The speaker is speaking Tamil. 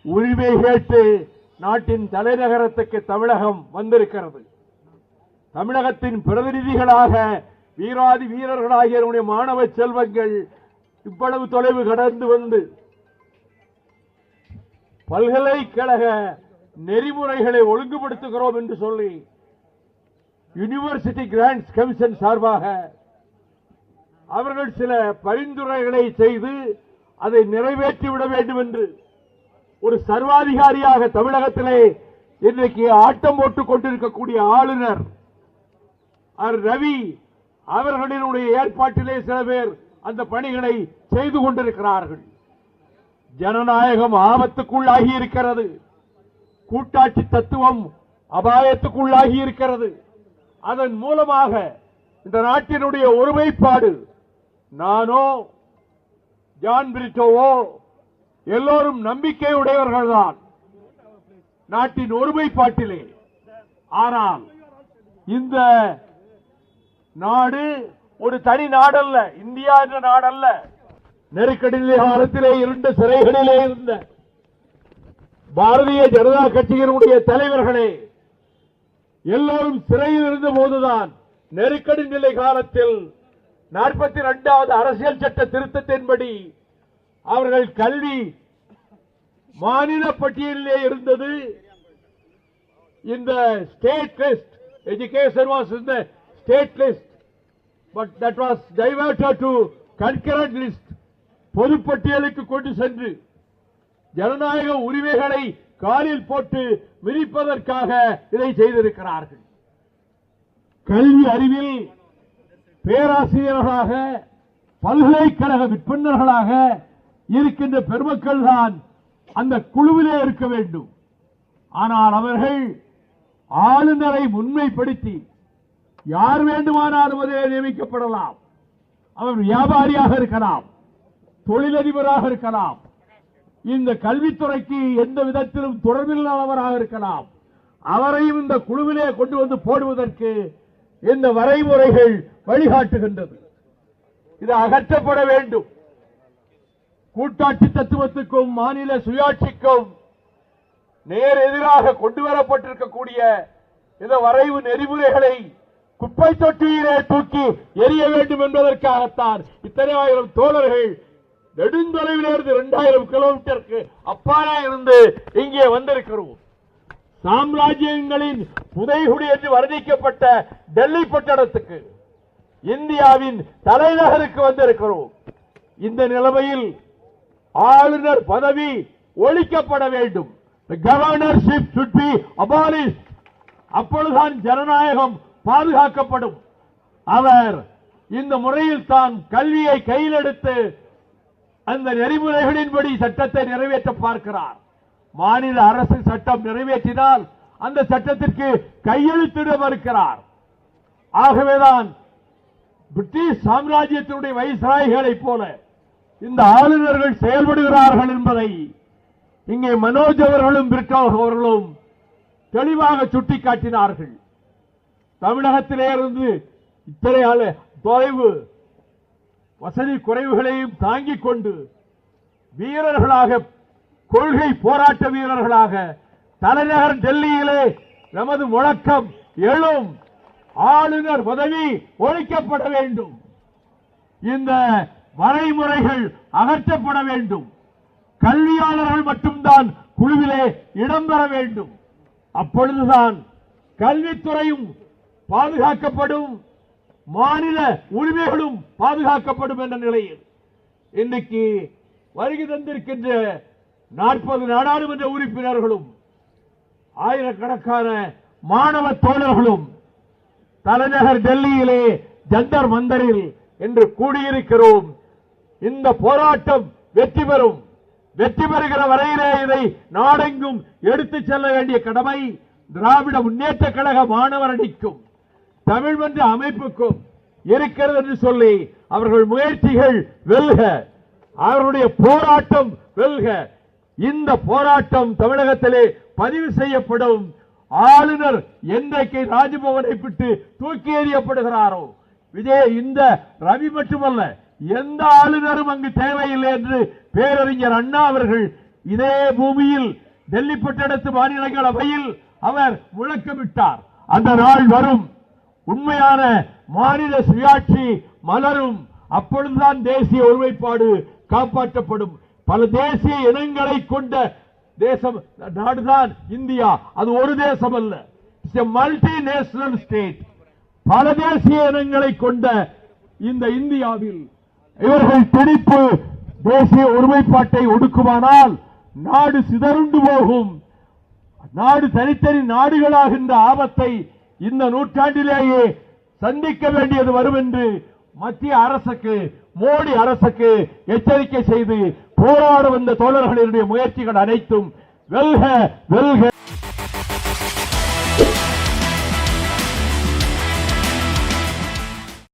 உரிமை கேட்டு நாட்டின் தலைநகரத்துக்கு தமிழகம் வந்திருக்கிறது. தமிழகத்தின் பிரதிநிதிகளாக வீராதி வீரர்களாகிய என்னுடைய மாணவ செல்வங்கள் இவ்வளவு தொலைவு கடந்து வந்து பல்கலைக்கழக நெறிமுறைகளை ஒழுங்குபடுத்துகிறோம் என்று சொல்லி யூனிவர்சிட்டி கிராண்ட்ஸ் கமிஷன் சார்பாக அவர்கள் சில பரிந்துரைகளை செய்து அதை நிறைவேற்றிவிட வேண்டும் என்று ஒரு சர்வாதிகாரியாக தமிழகத்திலே இன்றைக்கு ஆட்டம் போட்டுக் கொண்டிருக்கக்கூடிய ஆளுநர் ரவி அவர்களினுடைய ஏற்பாட்டிலே சில பேர் அந்த பணிகளை செய்து கொண்டிருக்கிறார்கள். ஜனநாயகம் ஆபத்துக்குள்ளாகி இருக்கிறது. கூட்டாட்சி தத்துவம் அபாயத்துக்குள்ளாகி இருக்கிறது. அதன் மூலமாக இந்த நாட்டினுடைய ஒருமைப்பாடு நானோ ஜான் பிரிட்டோவோ எல்லோரும் நம்பிக்கை உடையவர்கள்தான் நாட்டின் ஒருமைப்பாட்டிலே. ஆனால் இந்த நாடு ஒரு தனி நாடல்ல, இந்தியா என்ற நாடல்ல. நெருக்கடி காலத்திலே இருந்த சிறைகளிலே இருந்த பாரதிய ஜனதா கட்சியினுடைய தலைவர்களே எல்லோரும் சிறையில் இருந்த போதுதான் நெருக்கடி நிலை காலத்தில் 42வது அரசியல் சட்ட திருத்தத்தின்படி அவர்கள் கல்வி மாநில பட்டியலிலே இருந்தது. இந்த state list education was in the state list, but that was diverted to concurrent list. பொதுப்பட்டியலுக்கு கொண்டு சென்று ஜனநாயக உரிமைகளை காலில் போட்டு மிதிப்பதற்காக இதை செய்திருக்கிறார்கள். கல்வி அறிவில் பேராசிரியர்களாக பல்கலைக்கழக விற்பனர்களாக இருக்கின்ற பெருமக்கள் தான் அந்த குழுவிலே இருக்க வேண்டும். ஆனால் அவர்கள் ஆளுநரை முன்மைப்படுத்தி யார் வேண்டுமானாலும் அதிலே நியமிக்கப்படலாம். அவர் வியாபாரியாக இருக்கலாம், தொழிலதிபராக இருக்கலாம், இந்த கல்வித்துறைக்கு எந்த விதத்திலும் தொடர்பில்லாதவராக இருக்கலாம். அவரையும் இந்த குழுவிலே கொண்டு வந்து போடுவதற்கு இந்த வரைமுறைகள் வழிகாட்டுகின்றது. இது அகற்றப்பட வேண்டும். கூட்டாட்சி தத்துவத்துக்கும் மாநில சுயாட்சிக்கும் நேர் எதிராக கொண்டு வரப்பட்டிருக்கக்கூடிய இந்த வரைவு நெறிமுறைகளை குப்பை தொட்டியிலே தூக்கி எரிய வேண்டும் என்பதற்காகத்தான் இத்தனை ஆயிரம் தோழர்கள் நெடுந்தொலைவிலிருந்து 2000 கிலோமீட்டருக்கு அப்பாலே இருந்து இங்கே வந்திருக்கிறோம். சாம்ராஜ்யங்களின் புதைகுடி என்று வர்ணிக்கப்பட்ட டெல்லி பட்டணத்துக்கு, இந்தியாவின் தலைநகருக்கு வந்திருக்கிறோம். இந்த நிலைமையில் ஆளுநர் பதவி ஒழிக்கப்பட வேண்டும். The governorship should be abolished. அப்பொழுதுதான் ஜனநாயகம் பாதுகாக்கப்படும். அவர் இந்த முறையில் தான் கல்வியை கையில் எடுத்து அந்த நெறிமுறைகளின்படி சட்டத்தை நிறைவேற்ற பார்க்கிறார். மாநில அரசு சட்டம் நிறைவேற்றினால் அந்த சட்டத்திற்கு கையெழுத்திட மறுக்கிறார். ஆகவேதான் பிரிட்டிஷ் சாம்ராஜ்யத்தினுடைய வைஸ்ராய்களைப் போல இந்த ஆளுநர்கள் செயல்படுகிறார்கள் என்பதை இங்கே மனோஜ் அவர்களும் பிரிட்டோ அவர்களும் தெளிவாக சுட்டிக்காட்டினார்கள். தமிழகத்திலே இருந்து இத்தனை தொலைவு வசதி குறைவுகளையும் தாங்கிக் கொண்டு வீரர்களாக, கொள்கை போராட்ட வீரர்களாக தலைநகர் டெல்லியிலே நமது முழக்கம் எழும். ஆளுநர் பதவி ஒழிக்கப்பட வேண்டும். இந்த வரைமுறைகள் அகற்றப்பட வேண்டும். கல்வியாளர்கள் மட்டும்தான் குழுவிலே இடம்பெற வேண்டும். அப்பொழுதுதான் கல்வித்துறையும் பாதுகாக்கப்படும், மாநில உரிமைகளும் பாதுகாக்கப்படும் என்ற நிலையில் இன்றைக்கு வருகை தந்திருக்கின்ற 40 நாடாளுமன்ற உறுப்பினர்களும் ஆயிரக்கணக்கான மாணவ தோழர்களும் தலைநகர் டெல்லியிலே ஜந்தர் மந்தரில் என்று கூடியிருக்கிறோம். இந்த போராட்டம் வெற்றி பெறும். வெற்றி பெறுகிற வரையிலே இதை நாடெங்கும் எடுத்துச் செல்ல வேண்டிய கடமை திராவிட முன்னேற்ற கழக மாணவர் அணிக்கும் தமிழ் மன்ற அமைப்புக்கும் இருக்கிறது என்று சொல்லி அவர்கள் முயற்சிகள் வெல்க, அவர்களுடைய போராட்டம் வெல்க. இந்த போராட்டம் தமிழகத்திலே பதிவு செய்யப்படும். ஆளுநர் என்றைக்கு ராஜ்பவனை விட்டு தூக்கி எறியப்படுகிறாரோ, இந்த ரவி மட்டுமல்ல, எந்த ஆளுநரும் அங்கு தேவையில்லை என்று பேரறிஞர் அண்ணா அவர்கள் இதே பூமியில் டெல்லி பட்டணத்து மாநிலங்களவையில் அவர் முழக்கமிட்டார். அந்த நாள் வரும், உண்மையான மாநில சுயாட்சி மலரும், அப்பொழுதுதான் தேசிய ஒருமைப்பாடு காப்பாற்றப்படும். பல தேசிய இனங்களை கொண்ட தேசம் நாடுதான் இந்தியா. அது ஒரு தேசம் அல்ல, மல்டி நேஷனல் ஸ்டேட். பல தேசிய இனங்களை கொண்ட இந்த இந்தியாவில் இவர்கள் திணிப்பு தேசிய ஒருமைப்பாட்டை ஒடுக்குமானால் நாடு சிதறுண்டு போகும். நாடு தனித்தனி நாடுகளாகின்ற ஆபத்தை இந்த நூற்றாண்டிலேயே சந்திக்க வேண்டியது வரும் என்று மத்திய அரசுக்கு, மோடி அரசுக்கு எச்சரிக்கை செய்து போராட வந்த தோழர்களினுடைய முயற்சிகள் அனைத்தும் வெல்க வெல்க.